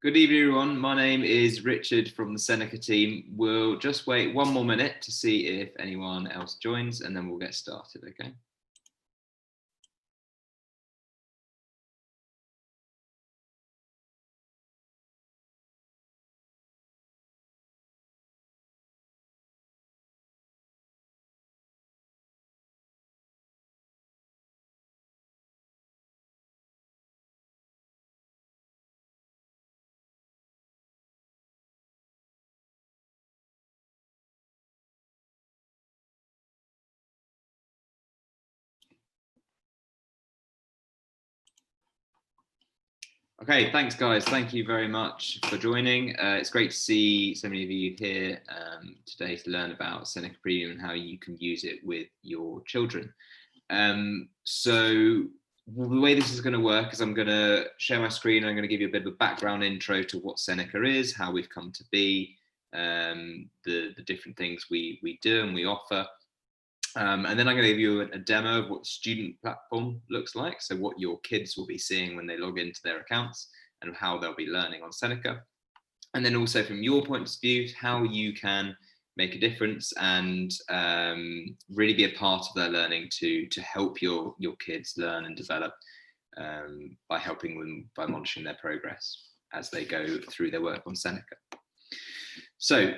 Good evening, everyone. My name is Richard from the Seneca team. We'll just wait one more minute to see if anyone else joins, and then we'll get started, okay? Okay, thanks guys. Thank you very much for joining. It's great to see so many of you here today to learn about Seneca Premium and how you can use it with your children. So the way this is going to work is I'm going to share my screen. I'm going to give you a bit of a background intro to what Seneca is, how we've come to be, the different things we do and we offer. And then I'm going to give you a demo of what the student platform looks like. So what your kids will be seeing when they log into their accounts and how they'll be learning on Seneca. And then also from your point of view, how you can make a difference and really be a part of their learning to help your kids learn and develop by helping them, by monitoring their progress as they go through their work on Seneca. So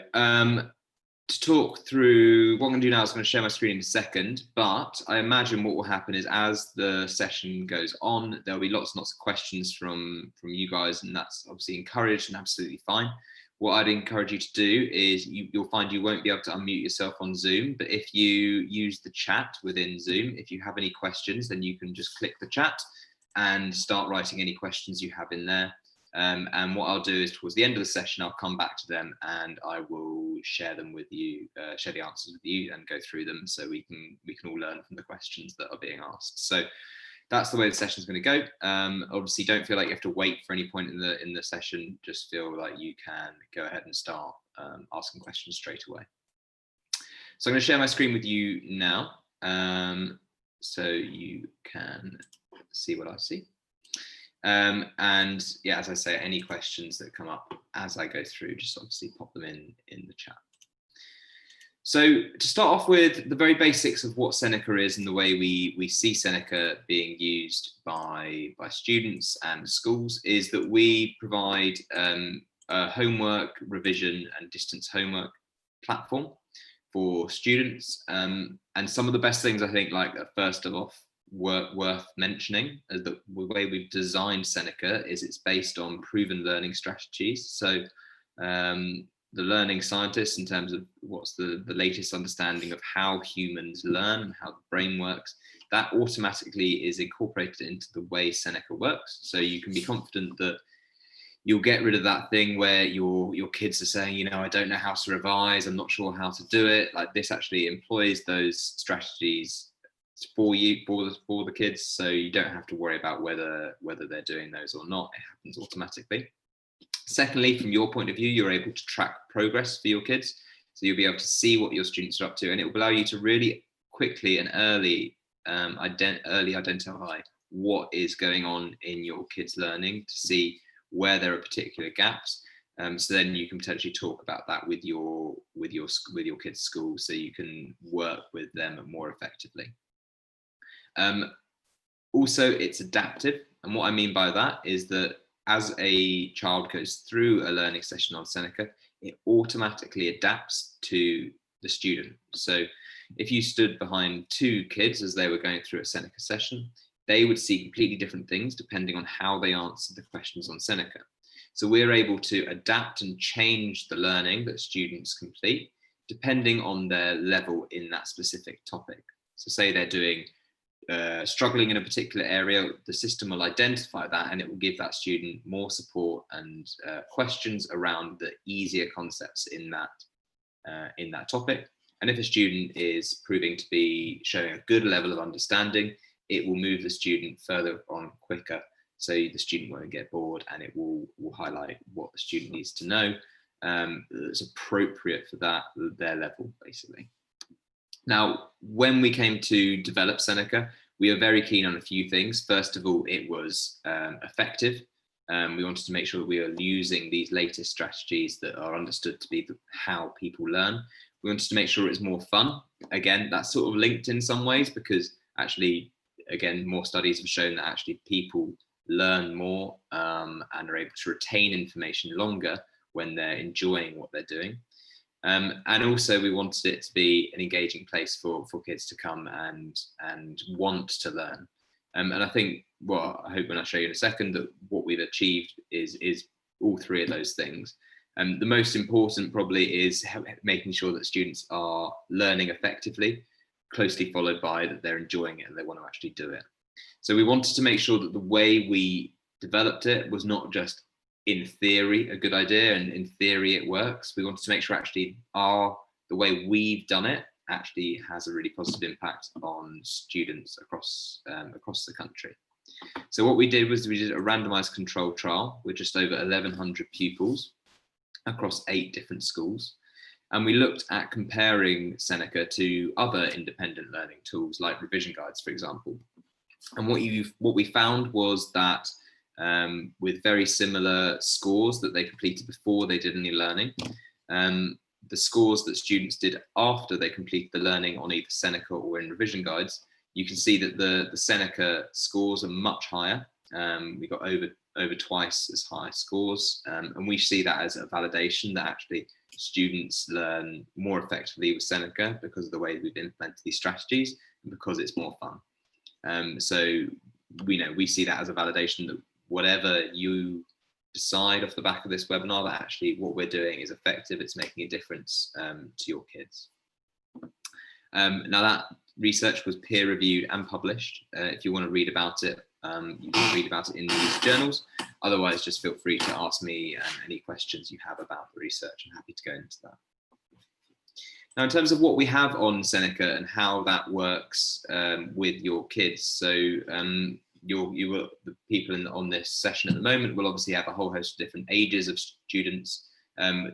to talk through what I'm going to do now is I'm going to share my screen in a second, but I imagine what will happen is as the session goes on, there'll be lots and lots of questions from you guys, and that's obviously encouraged and absolutely fine. What I'd encourage you to do is you'll find you won't be able to unmute yourself on Zoom, but if you use the chat within Zoom, if you have any questions, then you can just click the chat and start writing any questions you have in there. And what I'll do is towards the end of the session, I'll come back to them and I will share them with you, share the answers with you and go through them so we can all learn from the questions that are being asked. So that's the way the session is going to go. Obviously, don't feel like you have to wait for any point in the session. Just feel like you can go ahead and start asking questions straight away. So I'm going to share my screen with you now so you can see what I see. And yeah, as I say, any questions that come up as I go through, just obviously pop them in the chat. So to start off with the very basics of what Seneca is and the way we see Seneca being used by students and schools is that we provide a homework, revision and distance homework platform for students. And some of the best things I think, like first of all, worth mentioning is that the way we've designed Seneca is it's based on proven learning strategies. So the learning scientists, in terms of what's the latest understanding of how humans learn, how the brain works, that automatically is incorporated into the way Seneca works. So you can be confident that you'll get rid of that thing where your kids are saying, you know, I don't know how to revise, I'm not sure how to do it. Like, this actually employs those strategies for you, for the kids, so you don't have to worry about whether they're doing those or not. It happens automatically. Secondly, from your point of view, you're able to track progress for your kids, so you'll be able to see what your students are up to, and it will allow you to really quickly and early identify what is going on in your kids' learning, to see where there are particular gaps. So then you can potentially talk about that with your kids' school, so you can work with them more effectively. Also, it's adaptive, and what I mean by that is that as a child goes through a learning session on Seneca, it automatically adapts to the student. So if you stood behind two kids as they were going through a Seneca session, they would see completely different things depending on how they answered the questions on Seneca. So we're able to adapt and change the learning that students complete depending on their level in that specific topic. So say they're doing struggling in a particular area, the system will identify that and it will give that student more support and questions around the easier concepts in that topic. And if a student is proving to be showing a good level of understanding, it will move the student further on quicker, so the student won't get bored, and it will highlight what the student needs to know that's appropriate for their level, basically. Now, when we came to develop Seneca, we were very keen on a few things. First of all, it was effective. We wanted to make sure that we are using these latest strategies that are understood to be how people learn. We wanted to make sure it's more fun. Again, that's sort of linked in some ways, because actually, again, more studies have shown that actually people learn more and are able to retain information longer when they're enjoying what they're doing. And also we wanted it to be an engaging place for kids to come and want to learn. And I think, well, I hope when I show you in a second, that what we've achieved is all three of those things. The most important probably is making sure that students are learning effectively, closely followed by that they're enjoying it and they want to actually do it. So we wanted to make sure that the way we developed it was not just in theory a good idea and in theory it works. We wanted to make sure actually the way we've done it actually has a really positive impact on students across the country. So what we did was we did a randomized controlled trial with just over 1,100 pupils across 8 different schools. And we looked at comparing Seneca to other independent learning tools like revision guides, for example. And what we found was that with very similar scores that they completed before they did any learning, the scores that students did after they completed the learning on either Seneca or in revision guides, you can see that the Seneca scores are much higher. We got over twice as high scores, and we see that as a validation that actually students learn more effectively with Seneca because of the way we've implemented these strategies and because it's more fun. So we see that as a validation that whatever you decide off the back of this webinar, that actually what we're doing is effective, it's making a difference to your kids. Now that research was peer reviewed and published. If you want to read about it, you can read about it in these journals. Otherwise, just feel free to ask me any questions you have about the research. I'm happy to go into that. Now, in terms of what we have on Seneca and how that works with your kids, so the people on this session at the moment will obviously have a whole host of different ages of students.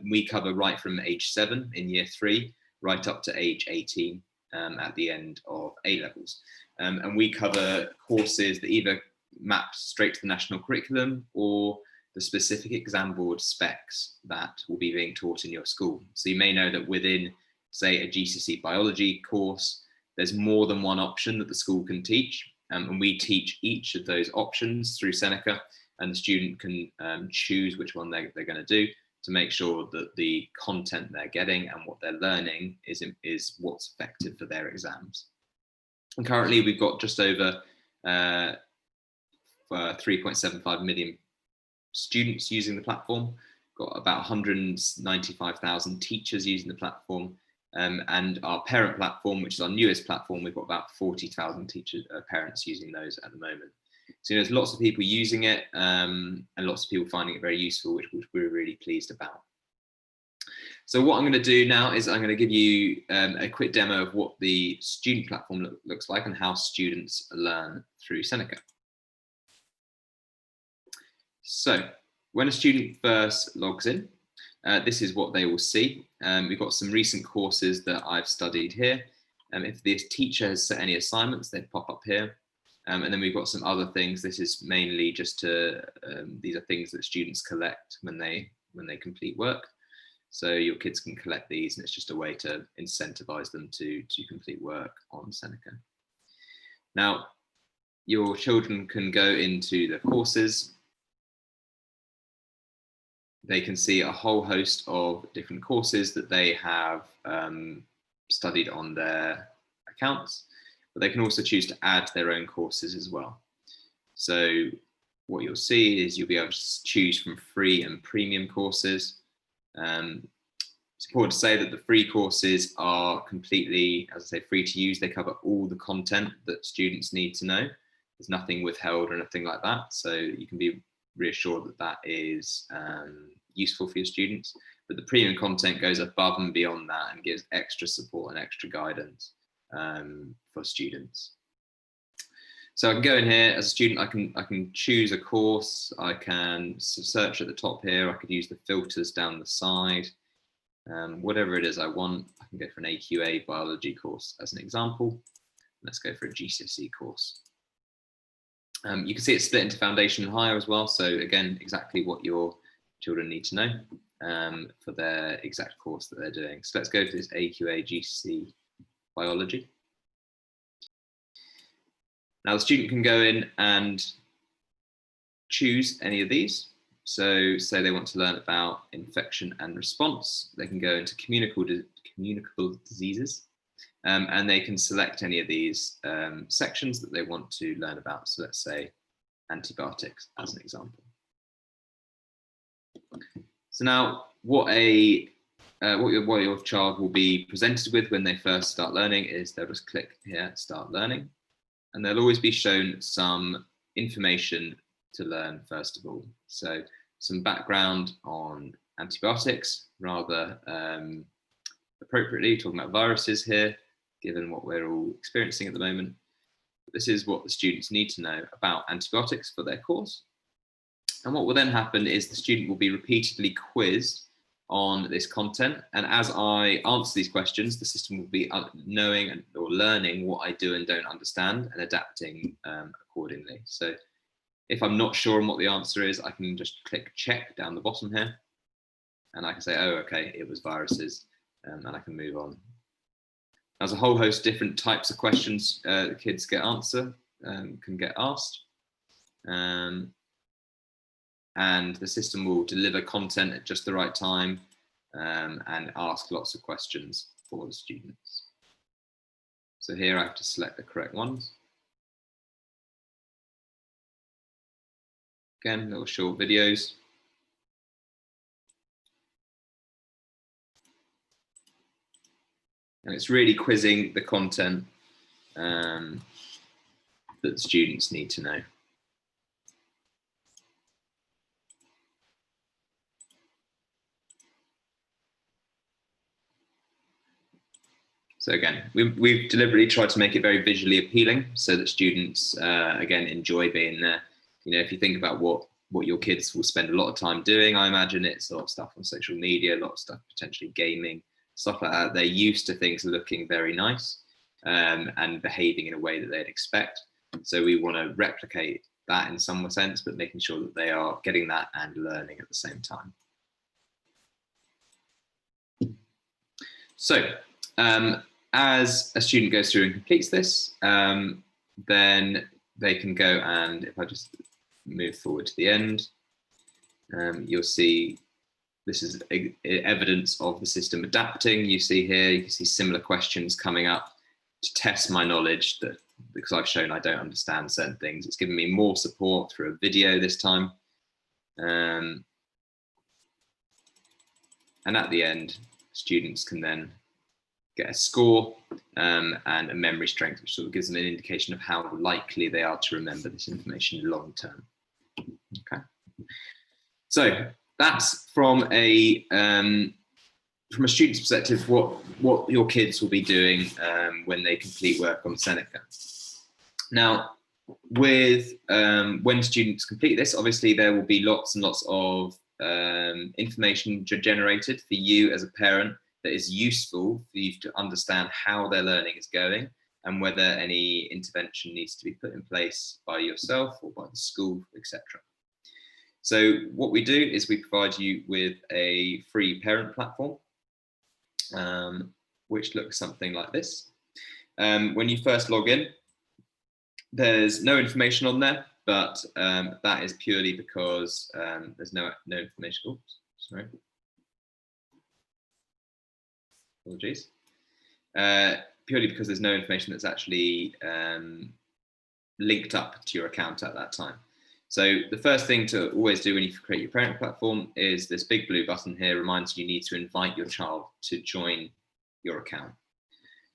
We cover right from age 7 in year 3, right up to age 18 at the end of A levels. And we cover courses that either map straight to the national curriculum or the specific exam board specs that will be being taught in your school. So you may know that within, say, a GCSE biology course, there's more than one option that the school can teach. And we teach each of those options through Seneca, and the student can choose which one they're going to do to make sure that the content they're getting and what they're learning is what's effective for their exams. And currently we've got just over 3.75 million students using the platform, got about 195,000 teachers using the platform, and our parent platform, which is our newest platform, we've got about 40,000 teachers, parents using those at the moment. So there's lots of people using it and lots of people finding it very useful, which we're really pleased about. So what I'm going to do now is I'm going to give you a quick demo of what the student platform looks like and how students learn through Seneca. So when a student first logs in, this is what they will see. We've got some recent courses that I've studied here. If the teacher has set any assignments, they pop up here. And then we've got some other things. This is mainly just to, these are things that students collect when they complete work. So your kids can collect these, and it's just a way to incentivize them to complete work on Seneca. Now, your children can go into the courses. They can see a whole host of different courses that they have studied on their accounts, but they can also choose to add their own courses as well. So what you'll see is you'll be able to choose from free and premium courses. It's important to say that the free courses are completely, as I say, free to use. They cover all the content that students need to know. There's nothing withheld or anything like that. So you can be reassured that that is useful for your students. But the premium content goes above and beyond that and gives extra support and extra guidance for students. So I can go in here as a student, I can choose a course, I can search at the top here, I could use the filters down the side, whatever it is I want. I can go for an AQA biology course as an example. Let's go for a GCSE course. You can see it's split into foundation and higher as well. So again, exactly what your children need to know for their exact course that they're doing. So let's go to this AQA GCSE biology. Now the student can go in and choose any of these. So say they want to learn about infection and response, they can go into communicable diseases, and they can select any of these sections that they want to learn about. So let's say antibiotics as an example. So now what your child will be presented with when they first start learning is they'll just click here, start learning, and they'll always be shown some information to learn first of all. So some background on antibiotics, rather appropriately talking about viruses here, given what we're all experiencing at the moment. This is what the students need to know about antibiotics for their course. And what will then happen is the student will be repeatedly quizzed on this content. And as I answer these questions, the system will be knowing or learning what I do and don't understand and adapting accordingly. So if I'm not sure on what the answer is, I can just click check down the bottom here. And I can say, oh, okay, it was viruses, and I can move on. There's a whole host of different types of questions the kids can get asked. And the system will deliver content at just the right time and ask lots of questions for the students. So here I have to select the correct ones. Again, little short videos. And it's really quizzing the content that the students need to know. So again, we've deliberately tried to make it very visually appealing so that students, again, enjoy being there. You know, if you think about what your kids will spend a lot of time doing, I imagine it's a lot of stuff on social media, a lot of stuff potentially gaming, stuff like that. They're used to things looking very nice and behaving in a way that they'd expect. So we want to replicate that in some sense, but making sure that they are getting that and learning at the same time. So as a student goes through and completes this, then they can go and, if I just move forward to the end, you'll see this is evidence of the system adapting. You see here, you can see similar questions coming up to test my knowledge, that because I've shown I don't understand certain things. It's given me more support through a video this time. And at the end, students can then get a score and a memory strength, which sort of gives them an indication of how likely they are to remember this information long term. Okay, so that's from a student's perspective, what your kids will be doing when they complete work on Seneca. Now, with when students complete this, obviously there will be lots and lots of information generated for you as a parent that is useful for you to understand how their learning is going and whether any intervention needs to be put in place by yourself or by the school, etc. So what we do is we provide you with a free parent platform, which looks something like this. When you first log in, there's no information on there, but that is purely because there's no information. Oops, sorry. Apologies. Purely because there's no information that's actually linked up to your account at that time. So the first thing to always do when you create your parent platform is this big blue button here reminds you need to invite your child to join your account.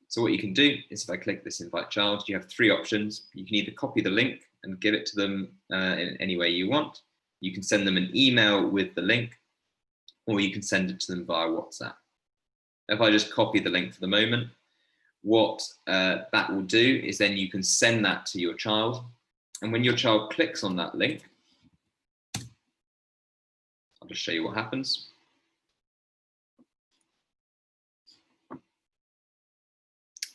So what you can do is if I click this invite child, you have three options. You can either copy the link and give it to them in any way you want. You can send them an email with the link, or you can send it to them via WhatsApp. If I just copy the link for the moment, what that will do is then you can send that to your child. And when your child clicks on that link, I'll just show you what happens.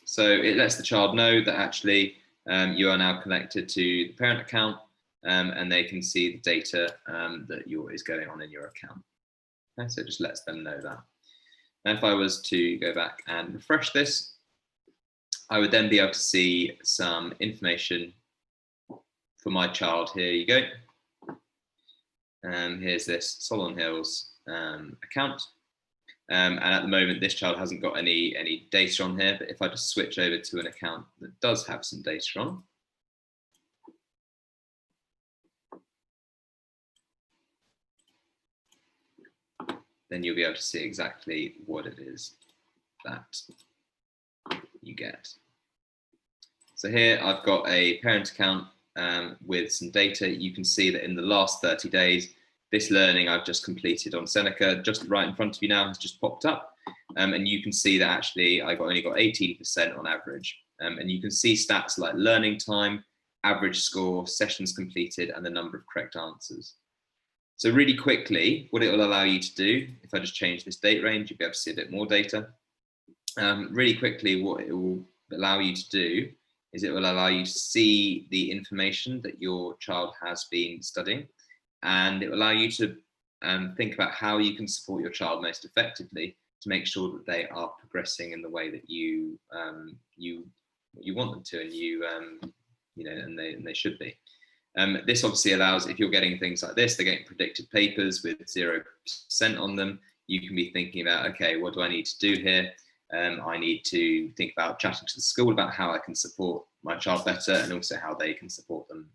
So it lets the child know that actually you are now connected to the parent account, and they can see the data that is going on in your account. Okay, so it just lets them know that. Now, if I was to go back and refresh this, I would then be able to see some information for my child. Here you go. Here's this Solon Hills account. And at the moment, this child hasn't got any data on here, but if I just switch over to an account that does have some data on, then you'll be able to see exactly what it is that you get. So here I've got a parent account with some data. You can see that in the last 30 days, this learning I've just completed on Seneca, just right in front of you now, has just popped up. And you can see that actually I only got 18% on average. And you can see stats like learning time, average score, sessions completed, and the number of correct answers. So really quickly, what it will allow you to do, if I just change this date range, you'll be able to see a bit more data. Really quickly, what it will allow you to do is it will allow you to see the information that your child has been studying, and it will allow you to think about how you can support your child most effectively to make sure that they are progressing in the way that you want them to, and and they should be. This obviously allows, if you're getting things like this, they're getting predicted papers with 0% on them, you can be thinking about, okay, what do I need to do here? I need to think about chatting to the school about how I can support my child better, and also how they can support them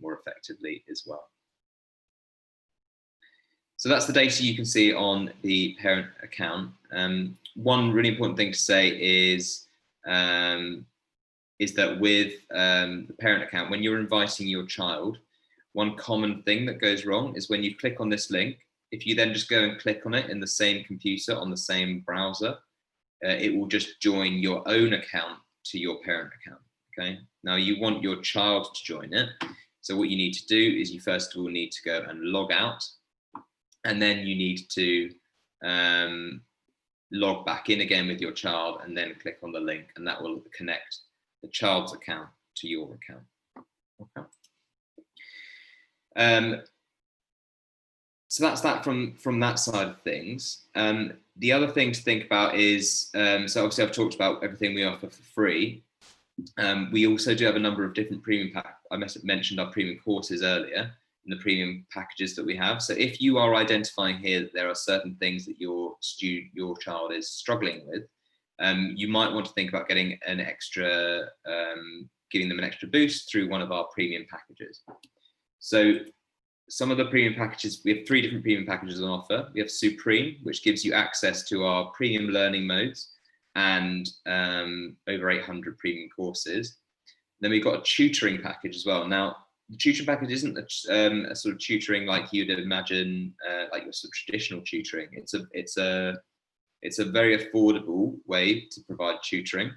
more effectively as well. So that's the data you can see on the parent account. One really important thing to say is that with the parent account, when you're inviting your child, one common thing that goes wrong is when you click on this link, if you then just go and click on it in the same computer on the same browser, it will just join your own account to your parent account. Okay. Now you want your child to join it. So what you need to do is you first of all need to go and log out, and then you need to log back in again with your child, and then click on the link, and that will connect the child's account to your account. Okay. So that's that from that side of things. The other thing to think about is, so obviously I've talked about everything we offer for free. We also do have a number of different premium I mentioned our premium courses earlier, and the premium packages that we have. So if you are identifying here that there are certain things that your child is struggling with, you might want to think about getting an extra, giving them an extra boost through one of our premium packages. So some of the premium packages, we have 3 different premium packages on offer. We have Supreme, which gives you access to our premium learning modes and over 800 premium courses. Then we've got a tutoring package as well. Now, the tutoring package isn't a sort of tutoring like you'd imagine, like your sort of traditional tutoring. It's a very affordable way to provide tutoring,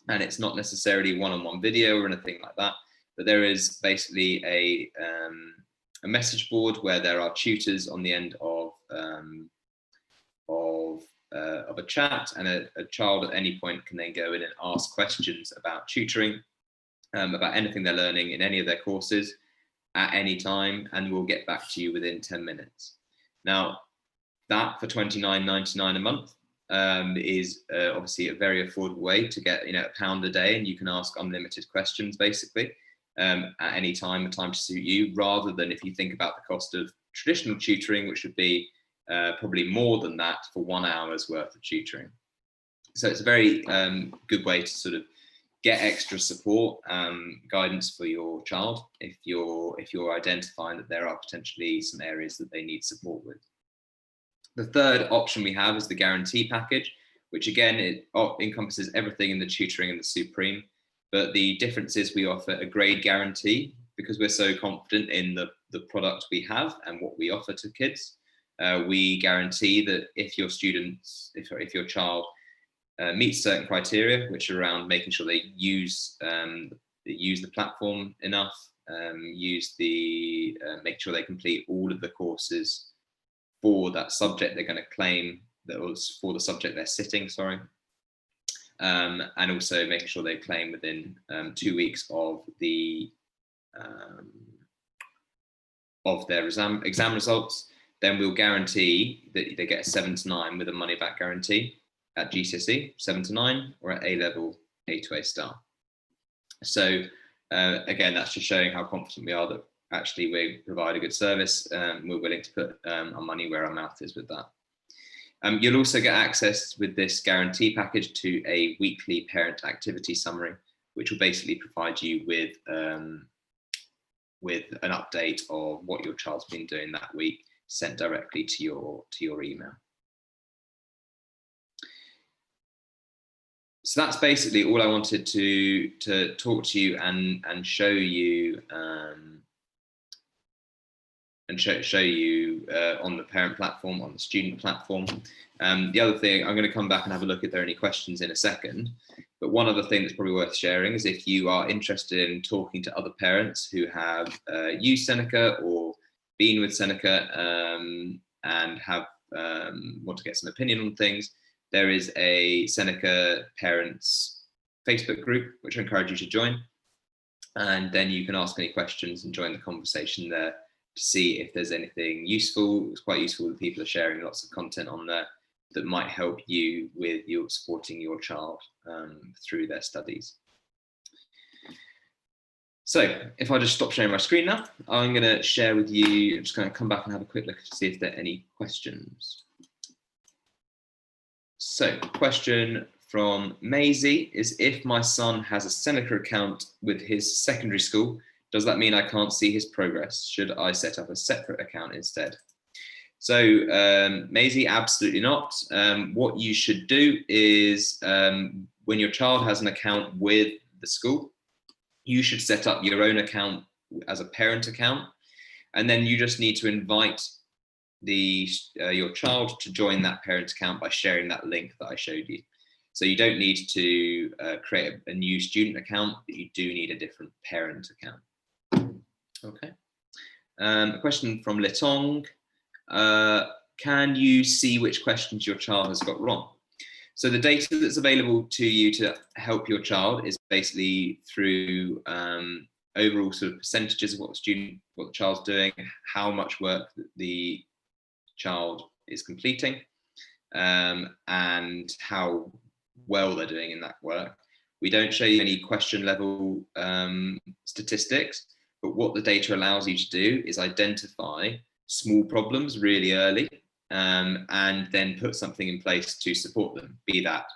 and it's not necessarily one-on-one video or anything like that. But there is basically a message board where there are tutors on the end of a chat, and a child at any point can then go in and ask questions about tutoring, about anything they're learning in any of their courses at any time, and we'll get back to you within 10 minutes. Now, that for £29.99 a month is obviously a very affordable way to get £1 a day, and you can ask unlimited questions basically at any time, a time to suit you, rather than if you think about the cost of traditional tutoring, which would be probably more than that for 1 hour's worth of tutoring. So it's a very good way to sort of get extra support, guidance for your child if you're identifying that there are potentially some areas that they need support with. The third option we have is the guarantee package, which again, it encompasses everything in the tutoring and the Supreme, but the difference is we offer a grade guarantee because we're so confident in the product we have and what we offer to kids. We guarantee that if your your child meets certain criteria, which are around making sure they use the platform enough, make sure they complete all of the courses for that subject they're going to claim, that was for the subject they're sitting, sorry. and also making sure they claim within 2 weeks of their exam results. Then we'll guarantee that they get a 7 to 9 with a money back guarantee at GCSE, 7 to 9, or at A level, A to A star. So again, that's just showing how confident we are that actually we provide a good service. We're willing to put our money where our mouth is with that. You'll also get access with this guarantee package to a weekly parent activity summary, which will basically provide you with an update of what your child's been doing that week, sent directly to your email. So that's basically all I wanted to talk to you and show you on the parent platform, on the student platform. The other thing, I'm going to come back and have a look if there are any questions in a second. But one other thing that's probably worth sharing is if you are interested in talking to other parents who have used Seneca or been with Seneca and have want to get some opinion on things, there is a Seneca Parents Facebook group, which I encourage you to join. And then you can ask any questions and join the conversation there to see if there's anything useful. It's quite useful that people are sharing lots of content on there that might help you with supporting your child through their studies. So if I just stop sharing my screen now, I'm going to share with you, I'm just going to come back and have a quick look to see if there are any questions. So question from Maisie is, if my son has a Seneca account with his secondary school, does that mean I can't see his progress? Should I set up a separate account instead? So Maisie, absolutely not. What you should do is when your child has an account with the school, you should set up your own account as a parent account. And then you just need to invite your child to join that parent account by sharing that link that I showed you. So you don't need to create a new student account, but you do need a different parent account. Okay. A question from Litong. Can you see which questions your child has got wrong? So the data that's available to you to help your child is basically through overall sort of percentages of what the child's doing, how much work the child is completing, and how well they're doing in that work. We don't show you any question level statistics, but what the data allows you to do is identify small problems really early, and then put something in place to support them, be that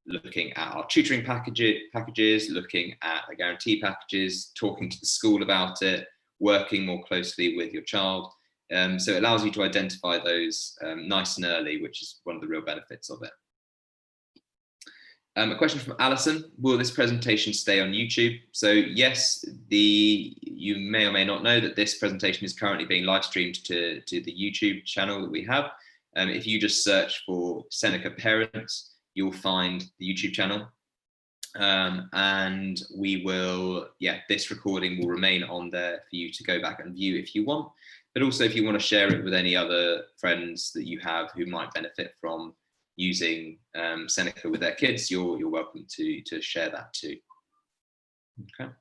looking at our tutoring packages, looking at the guarantee packages, talking to the school about it, working more closely with your child. So it allows you to identify those nice and early, which is one of the real benefits of it. A question from Alison, will this presentation stay on YouTube? So yes, you may or may not know that this presentation is currently being live streamed to the YouTube channel that we have. If you just search for Seneca Parents, you'll find the YouTube channel. And we will, this recording will remain on there for you to go back and view if you want. But also if you want to share it with any other friends that you have who might benefit from using Seneca with their kids, you're welcome to share that too. Okay.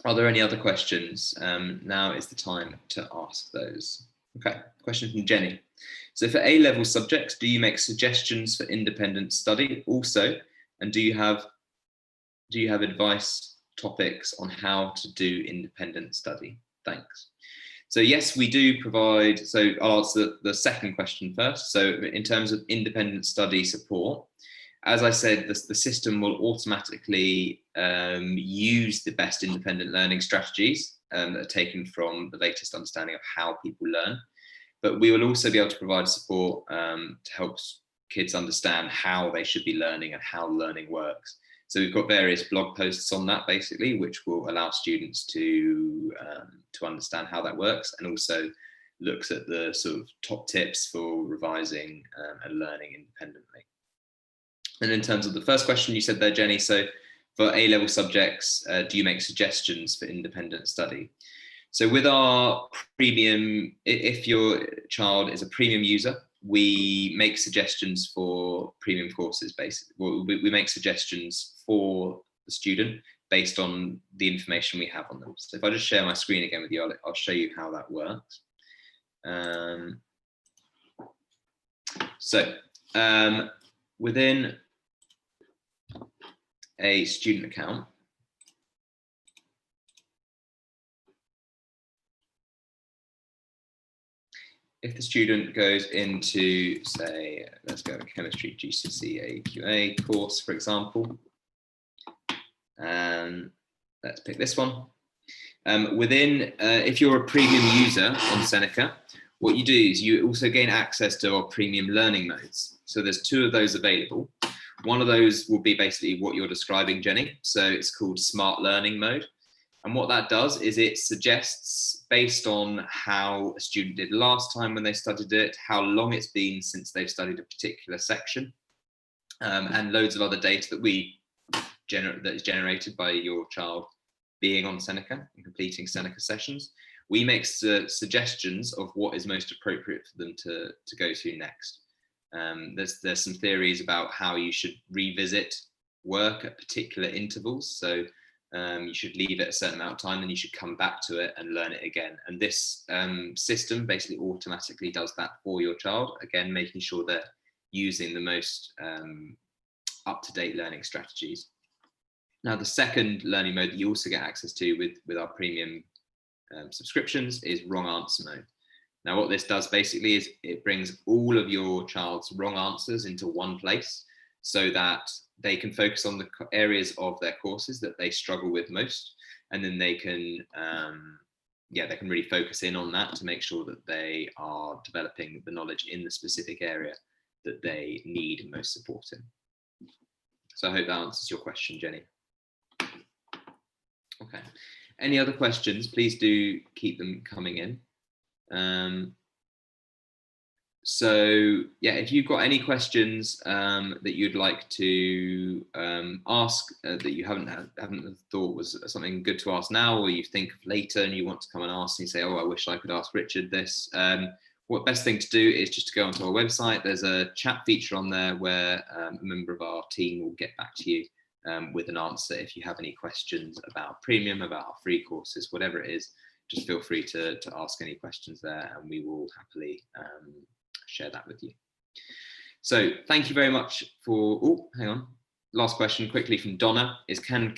Are there any other questions? Now is the time to ask those. Okay, question from Jenny. So for A-level subjects, do you make suggestions for independent study also? And do you have advice topics on how to do independent study? Thanks. So yes, we do provide, so I'll answer the second question first. So in terms of independent study support, as I said, the system will automatically use the best independent learning strategies that are taken from the latest understanding of how people learn. But we will also be able to provide support to help kids understand how they should be learning and how learning works. So we've got various blog posts on that basically, which will allow students to understand how that works, and also looks at the sort of top tips for revising and learning independently. And in terms of the first question you said there, Jenny, so for A-level subjects, do you make suggestions for independent study? So with our premium, if your child is a premium user we make suggestions for premium courses. Basically, well, we make suggestions for the student based on the information we have on them. So if I just share my screen again with you, I'll show you how that works. Within a student account, if the student goes into, say, let's go chemistry GCSE AQA course, for example, and let's pick this one. If you're a premium user on Seneca, what you do is you also gain access to our premium learning modes. So there's 2 of those available. One of those will be basically what you're describing, Jenny. So it's called Smart Learning Mode. And what that does is it suggests, based on how a student did last time when they studied it, how long it's been since they've studied a particular section, and loads of other data that is generated by your child being on Seneca and completing Seneca sessions. We make suggestions of what is most appropriate for them to go to next. There's some theories about how you should revisit work at particular intervals. So you should leave it a certain amount of time, then you should come back to it and learn it again. And this system basically automatically does that for your child, again, making sure they're using the most up-to-date learning strategies. Now, the second learning mode that you also get access to with our premium subscriptions is wrong answer mode. Now, what this does basically is it brings all of your child's wrong answers into one place so that they can focus on the areas of their courses that they struggle with most, and then they can they can really focus in on that to make sure that they are developing the knowledge in the specific area that they need most support in. So I hope that answers your question, Jenny. Okay. Any other questions? Please do keep them coming in. So yeah, if you've got any questions that you'd like to ask that you haven't thought was something good to ask now, or you think of later and you want to come and ask and you say, oh, I wish I could ask Richard this, what best thing to do is just to go onto our website. There's a chat feature on there where a member of our team will get back to you with an answer if you have any questions about premium, about our free courses, whatever it is. Just feel free to ask any questions there, and we will happily share that with you. So thank you very much for, oh, hang on. Last question quickly from Donna is, can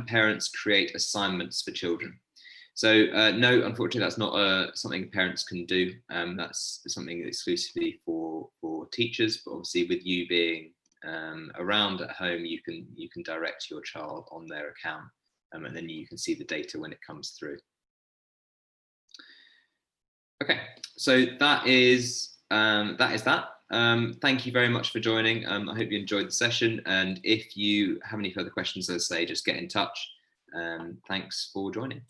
parents create assignments for children? So no, unfortunately, that's not something parents can do. That's something exclusively for teachers, but obviously with you being around at home, you can direct your child on their account, and then you can see the data when it comes through. Okay, so that is that. Thank you very much for joining. I hope you enjoyed the session, and if you have any further questions, as I say, just get in touch. Thanks for joining.